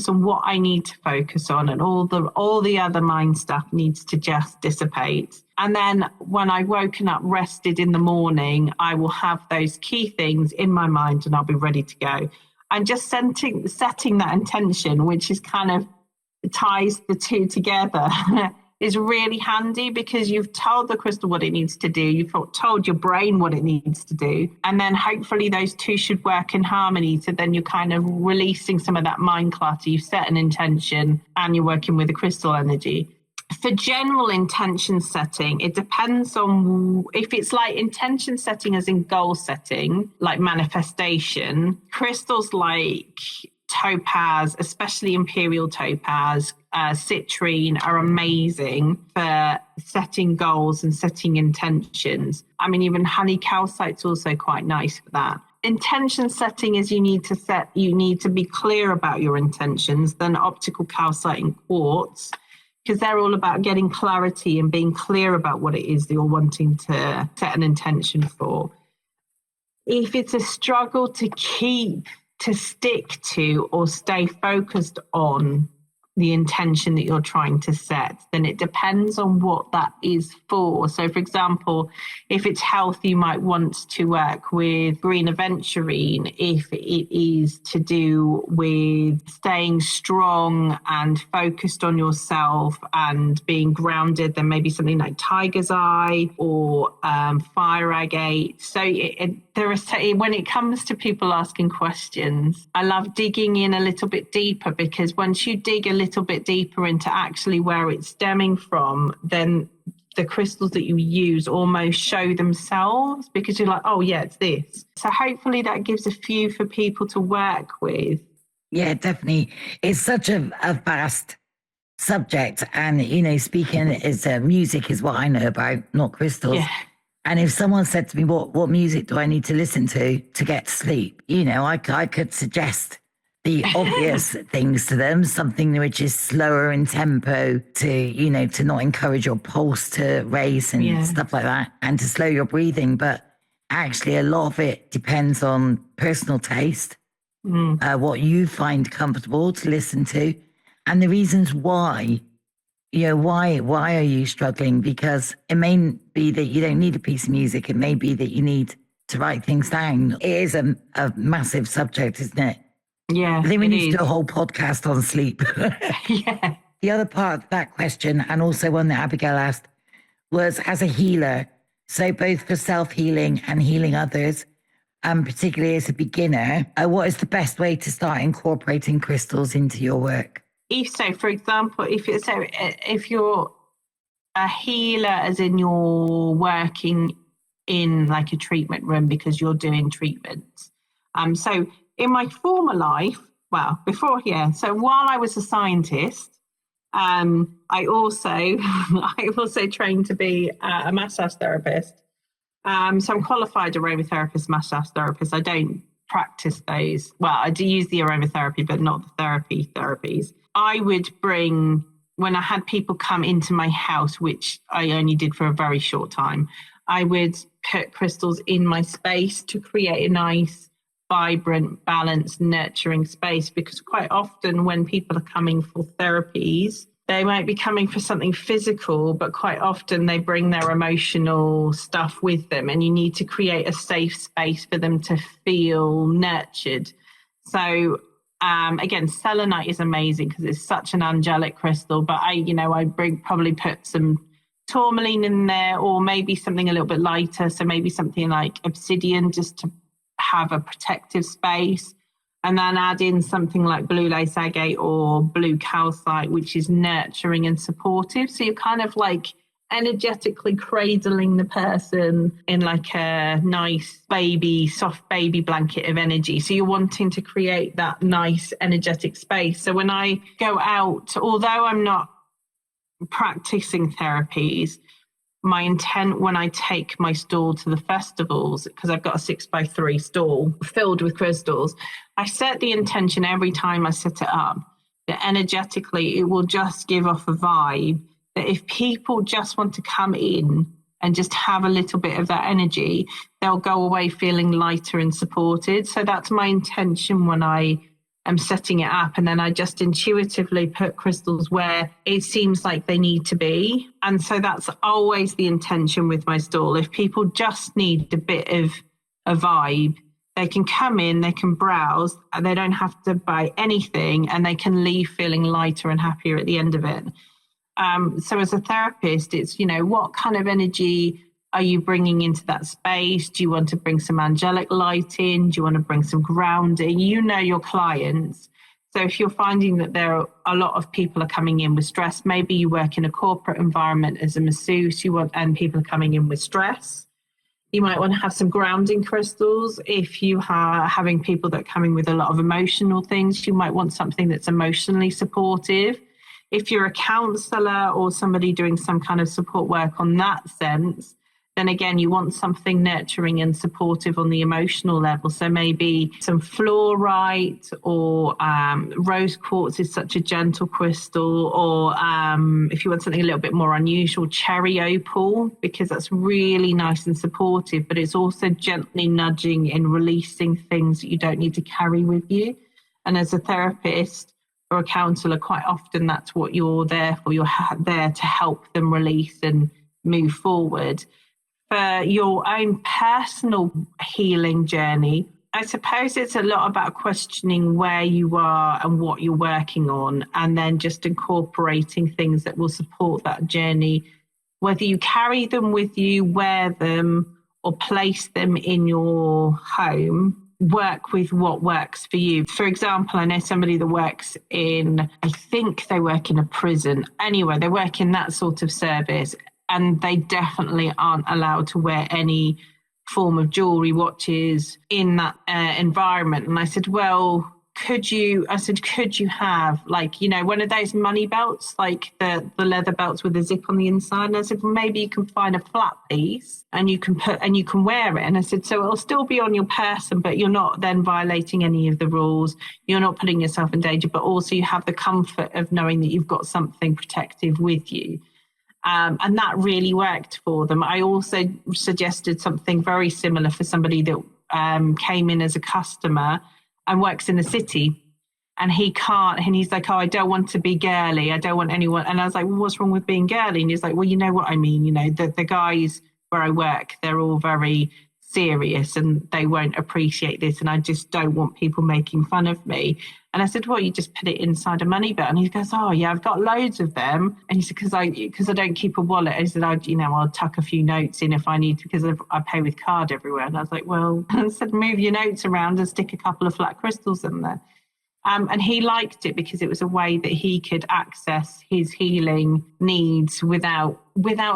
on what I need to focus on, and all the other mind stuff needs to just dissipate. And then when I've woken up rested in the morning, I will have those key things in my mind and I'll be ready to go. And just setting that intention, which is kind of ties the two together, is really handy because you've told the crystal what it needs to do. You've told your brain what it needs to do. And then hopefully those two should work in harmony. So then you're kind of releasing some of that mind clutter. You've set an intention and you're working with the crystal energy. For general intention setting, it depends on if it's like intention setting as in goal setting, like manifestation. Crystals like topaz, especially imperial topaz, citrine, are amazing for setting goals and setting intentions. I mean, even honey calcite's also quite nice for that. Intention setting is you need to be clear about your intentions. Then optical calcite and quartz, because they're all about getting clarity and being clear about what it is that you're wanting to set an intention for. If it's a struggle to stick to or stay focused on the intention that you're trying to set, then it depends on what that is for. So, for example, if it's health, you might want to work with green aventurine. If it is to do with staying strong and focused on yourself and being grounded, then maybe something like tiger's eye or fire agate. So when it comes to people asking questions, I love digging in a little bit deeper, because once you dig a little bit deeper into actually where it's stemming from, then the crystals that you use almost show themselves, because you're like, oh yeah, it's this. So hopefully that gives a few for people to work with. Yeah, definitely. It's such a vast subject. And, speaking is music is what I know about, not crystals. Yeah. And if someone said to me, what music do I need to listen to get to sleep? I could suggest the obvious things to them, something which is slower in tempo to not encourage your pulse to race and stuff like that, and to slow your breathing. But actually a lot of it depends on personal taste, what you find comfortable to listen to, and the reasons why. Why are you struggling? Because it may be that you don't need a piece of music. It may be that you need to write things down. It is a massive subject, isn't it? Yeah, I think we need to do a whole podcast on sleep. Yeah. The other part of that question, and also one that Abigail asked, was as a healer, so both for self-healing and healing others, particularly as a beginner, what is the best way to start incorporating crystals into your work? For example, if you're a healer, as in you're working in like a treatment room because you're doing treatments. So in my former life, so while I was a scientist, I also trained to be a massage therapist. So I'm qualified aromatherapist, massage therapist. I don't practice those. Well, I do use the aromatherapy, but not the therapies. I would bring, when I had people come into my house, which I only did for a very short time, I would put crystals in my space to create a nice, vibrant, balanced, nurturing space. Because quite often when people are coming for therapies, they might be coming for something physical, but quite often they bring their emotional stuff with them, and you need to create a safe space for them to feel nurtured. So again, selenite is amazing because it's such an angelic crystal, but I probably put some tourmaline in there, or maybe something a little bit lighter. So maybe something like obsidian, just to have a protective space. And then add in something like blue lace agate or blue calcite, which is nurturing and supportive. So you're kind of like energetically cradling the person in like a nice soft baby blanket of energy. So you're wanting to create that nice energetic space. So when I go out, although I'm not practicing therapies, my intent when I take my stall to the festivals, because I've got a 6x3 stall filled with crystals, I set the intention every time I set it up that energetically it will just give off a vibe that if people just want to come in and just have a little bit of that energy, they'll go away feeling lighter and supported. So that's my intention when I am setting it up. And then I just intuitively put crystals where it seems like they need to be. And so that's always the intention with my stall. If people just need a bit of a vibe, they can come in, they can browse, and they don't have to buy anything, and they can leave feeling lighter and happier at the end of it. So as a therapist, it's, what kind of energy are you bringing into that space? Do you want to bring some angelic light in? Do you want to bring some grounding? You know your clients. So if you're finding that there are a lot of people are coming in with stress, maybe you work in a corporate environment as a masseuse, and people are coming in with stress. You might want to have some grounding crystals. If you are having people that are coming with a lot of emotional things, you might want something that's emotionally supportive. If you're a counselor or somebody doing some kind of support work on that sense, then again, you want something nurturing and supportive on the emotional level. So maybe some fluorite or rose quartz is such a gentle crystal, or if you want something a little bit more unusual, cherry opal, because that's really nice and supportive, but it's also gently nudging and releasing things that you don't need to carry with you. And as a therapist, or a counsellor, quite often that's what you're there for. You're there to help them release and move forward. For your own personal healing journey, I suppose it's a lot about questioning where you are and what you're working on, and then just incorporating things that will support that journey, whether you carry them with you, wear them, or place them in your home. Work with what works for you. For example, I know somebody that works in, I think they work in a prison. Anyway, they work in that sort of service, and they definitely aren't allowed to wear any form of jewelry, watches in that environment. And I said, well, could you have, like, you know, one of those money belts, like the leather belts with a zip on the inside? And I said, well, maybe you can find a flat piece and you can wear it. And I said, so it'll still be on your person, but you're not then violating any of the rules. You're not putting yourself in danger, but also you have the comfort of knowing that you've got something protective with you. And that really worked for them. I also suggested something very similar for somebody that came in as a customer and works in the city, and he can't, and he's like, oh, I don't want to be girly. I don't want anyone. And I was like, well, what's wrong with being girly? And he's like, well, you know what I mean? You know, the guys where I work, they're all very serious and they won't appreciate this. And I just don't want people making fun of me. And I said, well, you just put it inside a money belt. And he goes, oh yeah, I've got loads of them. And he said, because I don't keep a wallet. And he said, I'll tuck a few notes in if I need to, because I pay with card everywhere. And I was like, well, I said, move your notes around and stick a couple of flat crystals in there. And he liked it because it was a way that he could access his healing needs without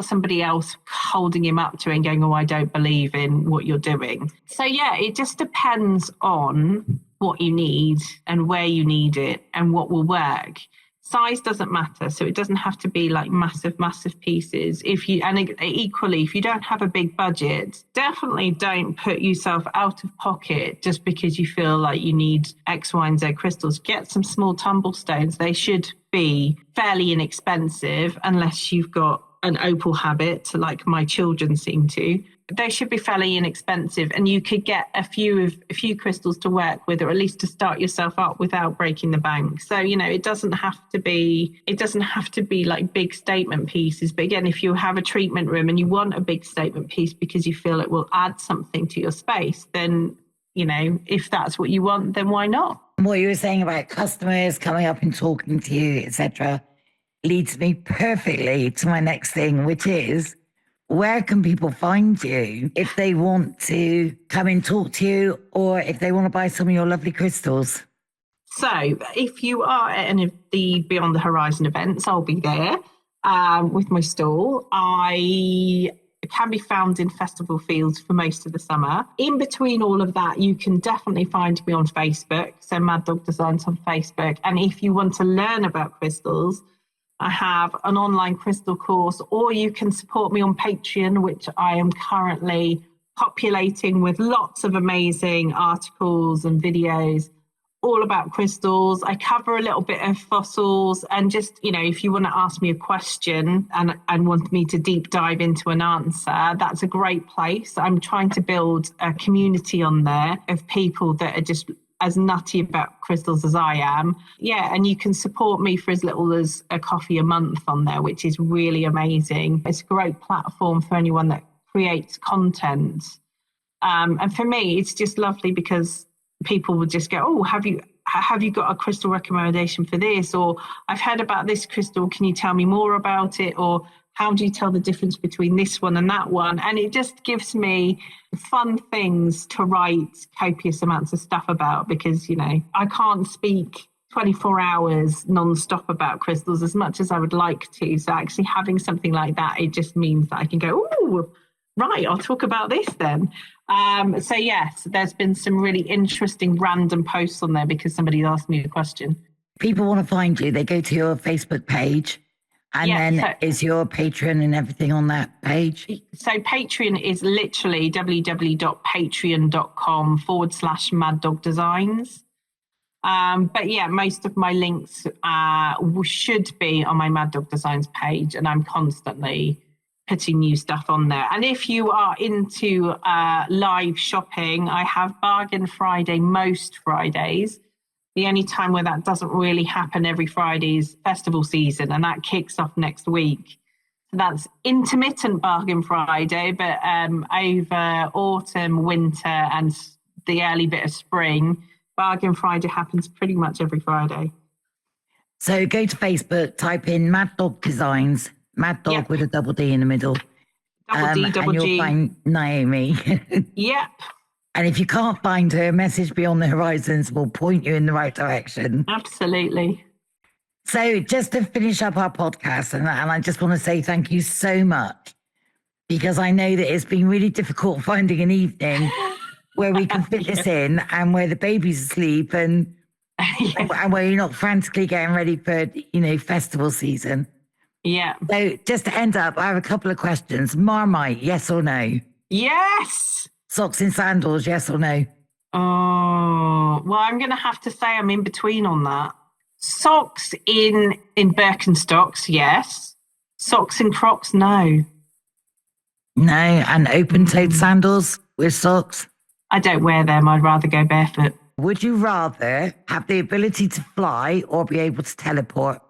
somebody else holding him up to it and going, oh, I don't believe in what you're doing. So yeah, it just depends on what you need and where you need it and what will work. Size doesn't matter, so it doesn't have to be like massive pieces. Equally, if you don't have a big budget, definitely don't put yourself out of pocket just because you feel like you need X, Y, and Z crystals. Get some small tumble stones. They should be fairly inexpensive unless you've got an opal habit, like my children seem to. They should be fairly inexpensive, and you could get a few crystals to work with, or at least to start yourself up without breaking the bank. So, you know, it doesn't have to be like big statement pieces. But again, if you have a treatment room and you want a big statement piece because you feel it will add something to your space, then, you know, if that's what you want, then why not? What you were saying about customers coming up and talking to you, etc., leads me perfectly to my next thing, which is, where can people find you if they want to come and talk to you, or if they want to buy some of your lovely crystals? So if you are at any of the Beyond the Horizon events, I'll be there with my stall. I can be found in festival fields for most of the summer. In between all of that, you can definitely find me on Facebook. So Mad Dog Designs on Facebook. And if you want to learn about crystals, I have an online crystal course, or you can support me on Patreon, which I am currently populating with lots of amazing articles and videos all about crystals. I cover a little bit of fossils, and just, you know, if you want to ask me a question and want me to deep dive into an answer, that's a great place. I'm trying to build a community on there of people that are just as nutty about crystals as I am. Yeah, and you can support me for as little as a coffee a month on there, which is really amazing. It's a great platform for anyone that creates content. And for me, it's just lovely because people would just go, oh, have you got a crystal recommendation for this? Or I've heard about this crystal, can you tell me more about it? Or how do you tell the difference between this one and that one? And it just gives me fun things to write copious amounts of stuff about, because, you know, I can't speak 24 hours non-stop about crystals as much as I would like to. So actually having something like that, it just means that I can go, oh, right, I'll talk about this then. So yes, there's been some really interesting random posts on there because somebody asked me a question. People want to find you, they go to your Facebook page. And then is your Patreon and everything on that page? So Patreon is literally www.patreon.com/maddogdesigns. But yeah, most of my links should be on my Mad Dog Designs page, and I'm constantly putting new stuff on there. And if you are into live shopping, I have Bargain Friday most Fridays. The only time where that doesn't really happen every Friday is festival season, and that kicks off next week. So that's intermittent Bargain Friday, but over autumn, winter, and the early bit of spring, Bargain Friday happens pretty much every Friday. So go to Facebook, type in Mad Dog Designs, Mad Dog Yep. with a double D in the middle. Double D, double and you'll G. find Naomi. Yep. And if you can't find her, message Beyond the Horizons will point you in the right direction. Absolutely. So just to finish up our podcast, and I just want to say thank you so much, because I know that it's been really difficult finding an evening where we can fit this in and where the baby's asleep and where you're not frantically getting ready for, festival season. Yeah. So just to end up, I have a couple of questions. Marmite, yes or no? Yes. Socks and sandals, yes or no? Oh, well, I'm going to have to say I'm in between on that. Socks in Birkenstocks, yes. Socks in Crocs, no. No, and open-toed sandals with socks? I don't wear them. I'd rather go barefoot. Would you rather have the ability to fly or be able to teleport?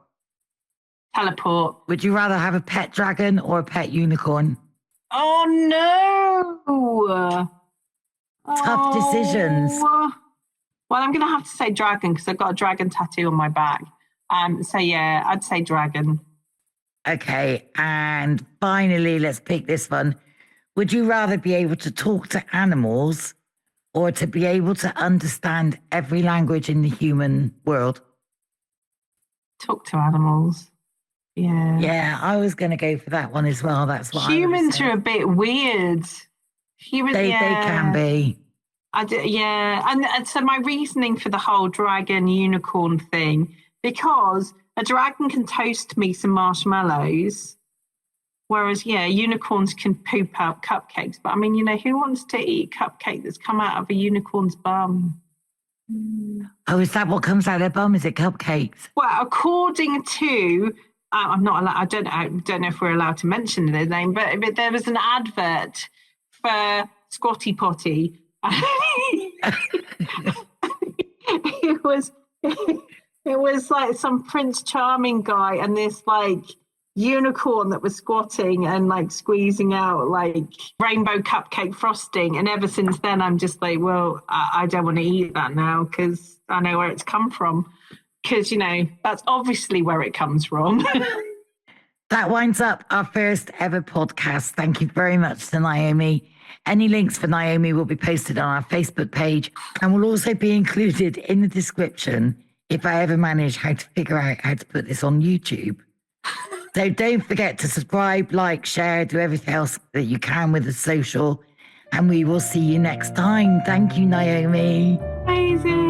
Teleport. Would you rather have a pet dragon or a pet unicorn? Oh, no. Tough decisions. Well, I'm going to have to say dragon because I've got a dragon tattoo on my back. So, yeah, I'd say dragon. Okay, and finally, let's pick this one. Would you rather be able to talk to animals or to be able to understand every language in the human world? Talk to animals. Yeah. Yeah, I was going to go for that one as well. That's what humans are a bit weird. Humans, they can be. And so my reasoning for the whole dragon unicorn thing, because a dragon can toast me some marshmallows, whereas unicorns can poop out cupcakes. But I mean, who wants to eat a cupcake that's come out of a unicorn's bum? Oh, is that what comes out of their bum? Is it cupcakes? Well, according to I'm not allowed. I don't know if we're allowed to mention the name, but there was an advert for Squatty Potty. It was like some Prince Charming guy and this like unicorn that was squatting and like squeezing out like rainbow cupcake frosting. And ever since then, I'm just like, well, I don't want to eat that now because I know where it's come from. Because, that's obviously where it comes from. That winds up our first ever podcast. Thank you very much to Naomi. Any links for Naomi will be posted on our Facebook page and will also be included in the description if I ever manage how to figure out how to put this on YouTube. So don't forget to subscribe, like, share, do everything else that you can with the social. And we will see you next time. Thank you, Naomi. Amazing.